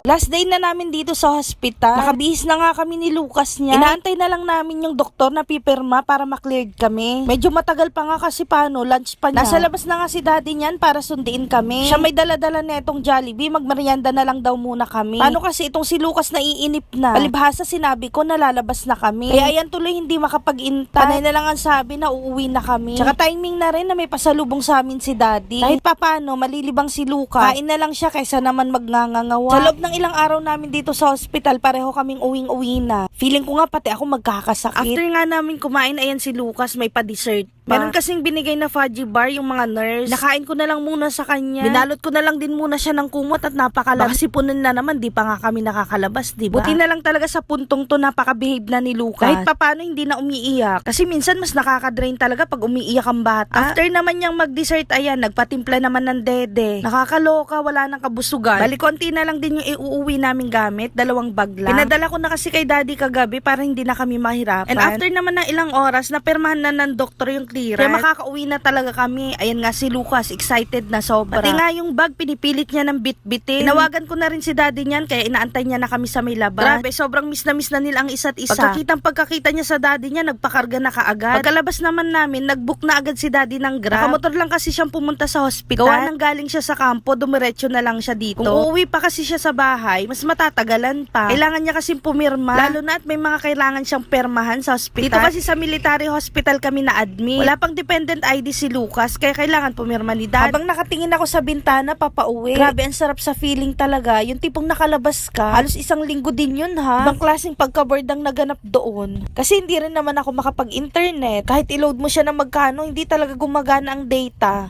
Last day na namin dito sa hospital. Nakabihis na nga kami ni Lucas niya. Inaantay na lang namin yung doktor na pipirma para makleared kami. Medyo matagal pa nga kasi paano, lunch pa niya. Nasa labas na nga si daddy niyan para sundiin kami. Siya may dala-dala netong Jollibee, magmerienda na lang daw muna kami. Paano kasi itong si Lucas naiinip na? Palibhasa sinabi ko na lalabas na kami. Kaya ayan tuloy hindi makapag-intay. Panay na lang ang sabi na uuwi na kami. Tsaka timing na rin na may pasalubong sa amin si daddy. Kahit papano, malilibang si Lucas. Kain na lang siya kaysa naman magngangangawa. Sa loob ng ilang araw namin dito sa hospital, pareho kaming uwing-uwi na. Feeling ko nga pati ako magkakasakit. After nga namin kumain, ayan si Lucas may pa-dessert. Meron kasing binigay na fudgy bar yung mga nurse. Nakain ko na lang muna sa kanya. Binalot ko na lang din muna siya ng kumot at napakalabas. Kasi punan na naman, di pa nga kami nakakalabas, di ba? Buti na lang talaga sa puntong to napaka-behave na ni Lucas. Kahit papano hindi na umiiyak. Kasi minsan mas nakaka-drain talaga pag umiiyak ang bata. After naman niyang mag-dessert, ayan, nagpatimpla naman ng dede. Nakakaloka, wala nang kabusugan. Bali, konti na lang din yung iuuwi namin gamit, 2 bag lang. Pinadala ko na kasi kay daddy kagabi para hindi na kami mahirapan. And after naman ng ilang oras, napirmahan na ng doktor yung clearance. Kaya makakauwi na talaga kami. Ayan nga si Lucas, excited na sobra. Pati nga yung bag, pinipilit niya ng bit-bitin. Tinawagan ko na rin si daddy niyan, kaya inaantay niya na kami sa may labas. Grabe, sobrang miss na nila ang isa't isa. Pagkakita niya sa daddy niya, nagpakarga na kaagad. Pagkalabas naman namin, nagbook na agad si daddy ng Grab. Nakamotor lang kasi siyang pumunta sa hospital. Gawa nang galing siya sa kampo, dumiretso na lang siya dito. Kung uuwi pa kasi siya sa bahay, mas matatagalan pa. Kailangan niya kasi pumirma. Lalo na at may mga kailangan siyang permahan sa hospital. Dito kasi sa military hospital kami na-admit. Wala pang dependent ID si Lucas, kaya kailangan pumirma ni dad. Habang nakatingin ako sa bintana, papauwi. Grabe, ang sarap sa feeling talaga. Yung tipong nakalabas ka, halos 1 linggo din yun ha. Ibang klaseng pagka-bored ang naganap doon. Kasi hindi rin naman ako makapag-internet. Kahit i-load mo siya ng magkano, hindi talaga gumagana ang data.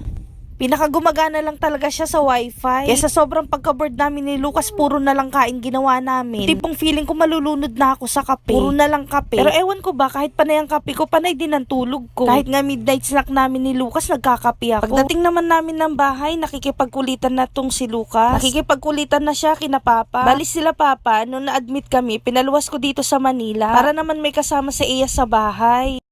Pinakagumagana lang talaga siya sa wifi. Kaya sa sobrang pagka-bored namin ni Lucas, puro na lang kain ginawa namin. Tipong feeling ko malulunod na ako sa kape. Puro na lang kape. Pero ewan ko ba, kahit panay ang kape ko, panay din ang tulog ko. Kahit nga midnight snack namin ni Lucas, nagkakape ako. Pagdating naman namin ng bahay, nakikipagkulitan na tong si Lucas. Nakikipagkulitan na siya kina Papa. Balis sila Papa, nung na-admit kami, pinaluwas ko dito sa Manila. Para naman may kasama si Iya sa bahay.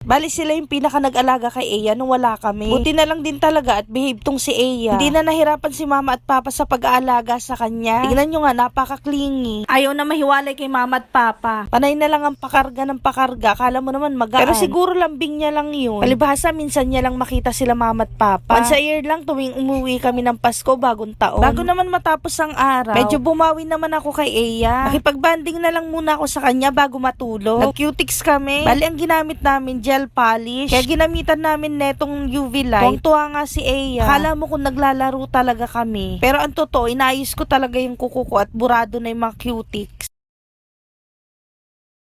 Bali sila yung pinaka nag-alaga kay Eya nung wala kami. Buti na lang din talaga at behave tong si Eya. Hindi na nahirapan si mama at papa sa pag-aalaga sa kanya. Tingnan nyo nga, napaka-clingy. Ayaw na mahiwalay kay mama at papa. Panay na lang ang pakarga ng pakarga. Akala mo naman magaan. Pero siguro lambing niya lang yun. Palibhasa, minsan niya lang makita sila mama at papa. Once a year lang tuwing umuwi kami ng Pasko, bagong taon. Bago naman matapos ang araw, medyo bumawi naman ako kay Eya. Nakipag-banding na lang muna ako sa kanya bago matulog. Nag-cutics kami. Bali, ang ginamit namin gel polish. Kaya ginamitan namin netong UV light. Tuwang nga si Eya. Akala mo kung naglalaro talaga kami. Pero ang totoo, inayos ko talaga yung kuko ko at burado na yung mga cutics.